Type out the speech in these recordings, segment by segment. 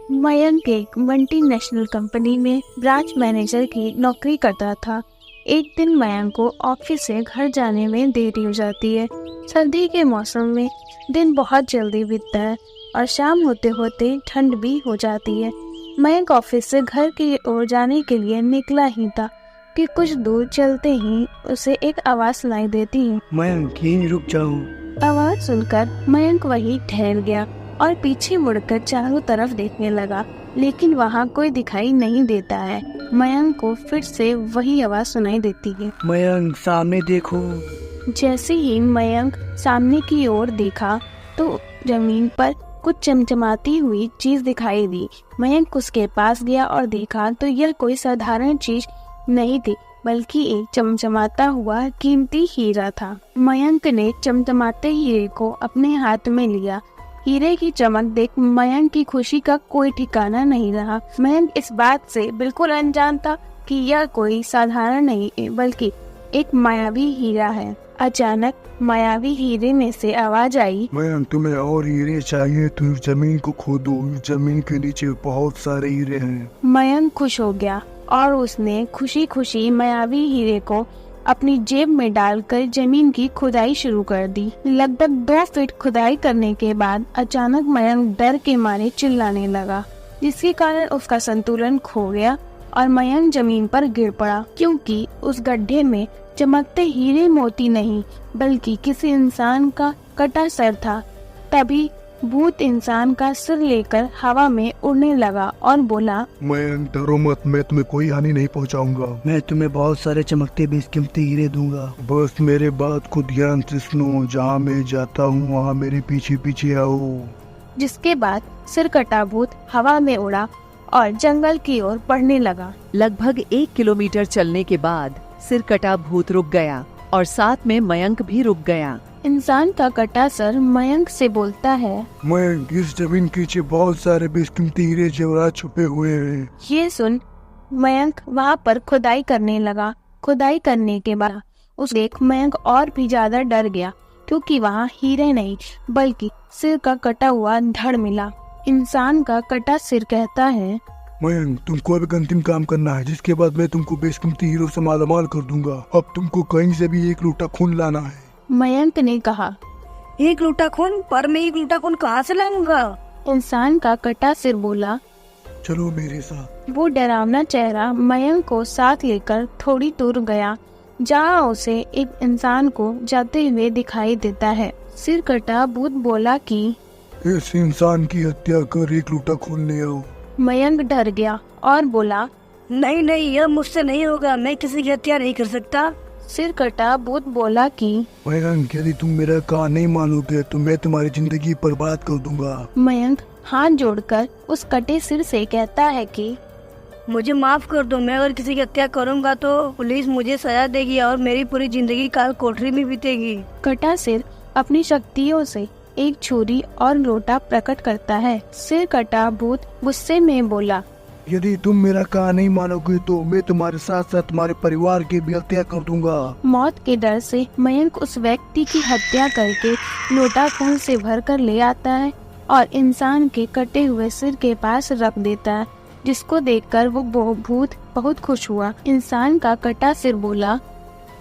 मयंक एक multinational company में branch manager की नौकरी करता था। एक दिन मयंक को ऑफिस से घर जाने में देरी हो जाती है। सर्दी के मौसम में दिन बहुत जल्दी बीतता है और शाम होते होते ठंड भी हो जाती है। मयंक ऑफिस से घर की ओर जाने के लिए निकला ही था कि कुछ दूर चलते ही उसे एक आवाज सुनाई देती है। मयंक यहीं रुक जाओ। आवाज सुनकर मयंक वहीं ठहर गया और पीछे मुड़कर चारों तरफ देखने लगा, लेकिन वहाँ कोई दिखाई नहीं देता है। मयंक को फिर से वही आवाज सुनाई देती है। मयंक सामने देखो। जैसे ही मयंक सामने की ओर देखा तो जमीन पर कुछ चमचमाती हुई चीज दिखाई दी। मयंक उसके पास गया और देखा तो यह कोई साधारण चीज नहीं थी, बल्कि एक चमचमाता हुआ कीमती हीरा था। मयंक ने चमचमाते हीरे को अपने हाथ में लिया। हीरे की चमक देख मयंक की खुशी का कोई ठिकाना नहीं रहा। मयंक इस बात से बिल्कुल अनजान था कि यह कोई साधारण नहीं बल्कि एक मायावी हीरा है। अचानक मायावी हीरे में से आवाज आई, मयंक तुम्हें और हीरे चाहिए तो जमीन को खोदो, जमीन के नीचे बहुत सारे हीरे हैं। मयंक खुश हो गया और उसने खुशी खुशी मायावी हीरे को अपनी जेब में डालकर जमीन की खुदाई शुरू कर दी। लगभग 2 फीट खुदाई करने के बाद अचानक मयंक डर के मारे चिल्लाने लगा, जिसके कारण उसका संतुलन खो गया और मयंक जमीन पर गिर पड़ा, क्योंकि उस गड्ढे में चमकते हीरे मोती नहीं बल्कि किसी इंसान का कटा सर था। तभी भूत इंसान का सिर लेकर हवा में उड़ने लगा और बोला, मयंक डरो मत, मैं तुम्हें कोई हानि नहीं पहुंचाऊंगा। मैं तुम्हें बहुत सारे चमकते बेशकीमती हीरे दूंगा। बस मेरे बात को ध्यान से सुनो, जहाँ मैं जाता हूँ वहाँ मेरे पीछे पीछे आओ। जिसके बाद सिर कटा भूत हवा में उड़ा और जंगल की ओर बढ़ने लगा। लगभग 1 किलोमीटर चलने के बाद सिर कटा भूत रुक गया और साथ में मयंक भी रुक गया। इंसान का कटा सर मयंक से बोलता है, मयंक इस जमीन के नीचे बहुत सारे बेशकीमती हीरे जेवरात छुपे हुए हैं। ये सुन मयंक वहाँ पर खुदाई करने लगा। खुदाई करने के बाद उस देख मयंक और भी ज्यादा डर गया, क्योंकि वहाँ हीरे नहीं बल्कि सिर का कटा हुआ धड़ मिला। इंसान का कटा सिर कहता है, मयंक तुमको अब एक अंतिम काम करना है, जिसके बाद मैं तुमको बेशकीमती हीरो से मालामाल कर दूंगा। अब तुमको कहीं से भी 1 लोटा खून लाना है। मयंक ने कहा, 1 लोटा खून? पर मैं 1 लोटा खून कहाँ से लाऊंगा? इंसान का कटा सिर बोला, चलो मेरे साथ। वो डरावना चेहरा मयंक को साथ लेकर थोड़ी दूर गया, जहाँ उसे एक इंसान को जाते हुए दिखाई देता है। सिर कटा भूत बोला कि इस इंसान की हत्या कर 1 लोटा खून ले आओ। मयंक डर गया और बोला, नहीं नहीं, यह मुझसे नहीं होगा, मैं किसी की हत्या नहीं कर सकता। सिर कटा भूत बोला कि मयंक यदि तुम मेरा कहा नहीं मानोगे तो मैं तुम्हारी जिंदगी बर्बाद कर दूंगा। मयंक हाथ जोड़कर उस कटे सिर से कहता है कि मुझे माफ कर दो, मैं अगर किसी की हत्या करूंगा तो पुलिस मुझे सजा देगी और मेरी पूरी जिंदगी काल कोठरी में बीतेगी। कटा सिर अपनी शक्तियों से एक छुरी और लोटा प्रकट करता है। सिर कटा भूत गुस्से में बोला, यदि तुम मेरा कहा नहीं मानोगे तो मैं तुम्हारे साथ साथ तुम्हारे परिवार की भी हत्या कर दूंगा। मौत के डर से मयंक उस व्यक्ति की हत्या करके लोटा खून से भर कर ले आता है और इंसान के कटे हुए सिर के पास रख देता है, जिसको देखकर वो भूत बहुत खुश हुआ। इंसान का कटा सिर बोला,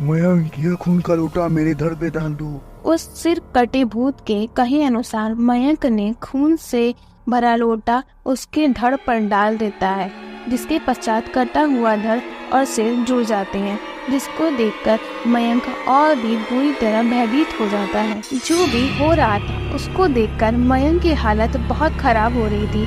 मयंक यह खून का लोटा मेरे धड़ पे डाल दो। उस सिर कटे भूत के कहे अनुसार मयंक ने खून से भरा लोटा उसके धड़ पर डाल देता है, जिसके पश्चात कटा हुआ धड़ और सिर जुड़ जाते हैं, जिसको देखकर मयंक और भी बुरी तरह भयभीत हो जाता है। जो भी हो रहा था उसको देखकर मयंक की हालत बहुत खराब हो रही थी।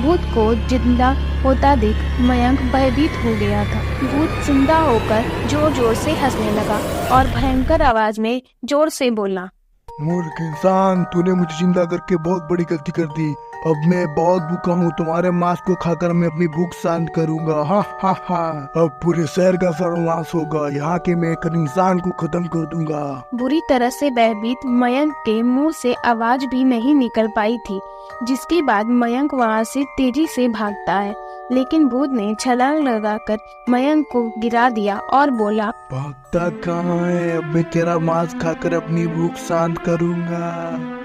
भूत को जिंदा होता देख मयंक भयभीत हो गया था। भूत जिंदा होकर जोर जोर से हंसने लगा और भयंकर आवाज में जोर से बोला, मूर्ख इंसान, तूने मुझे जिंदा करके बहुत बड़ी गलती कर दी। अब मैं बहुत भूखा हूँ, तुम्हारे मांस को खाकर मैं अपनी भूख शांत करूंगा। हा हा हा। अब पूरे शहर का सर्वनाश होगा, यहाँ के मैं एक इंसान को खत्म कर दूंगा। बुरी तरह से भयभीत मयंक के मुंह से आवाज भी नहीं निकल पाई थी, जिसके बाद मयंक वहाँ से तेजी से भागता है, लेकिन भूत ने छलांग लगाकर मयंक को गिरा दिया और बोला, भागता कहाँ है? अब मैं तेरा मांस खाकर अपनी भूख शांत करूंगा।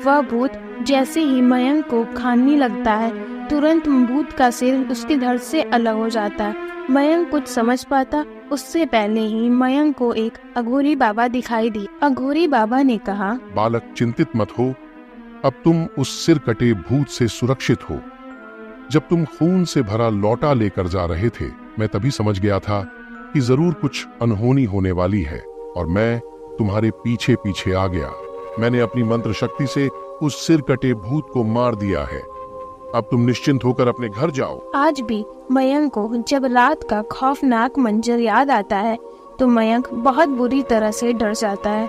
वह भूत जैसे ही मयंक को खाने लगता है तुरंत भूत का सिर उसके धड़ से अलग हो जाता। मयंक कुछ समझ पाता उससे पहले ही मयंक को एक अघोरी बाबा दिखाई दी। अघोरी बाबा ने कहा, बालक चिंतित मत हो, अब तुम उस सिर कटे भूत से सुरक्षित हो। जब तुम खून से भरा लौटा लेकर जा रहे थे, मैं तभी समझ गया था कि जरूर कुछ अनहोनी होने वाली है और मैं तुम्हारे पीछे पीछे आ गया। मैंने अपनी मंत्र शक्ति से उस सिर कटे भूत को मार दिया है। अब तुम निश्चिंत होकर अपने घर जाओ। आज भी मयंक को जब रात का खौफनाक मंजर याद आता है तो मयंक बहुत बुरी तरह से डर जाता है।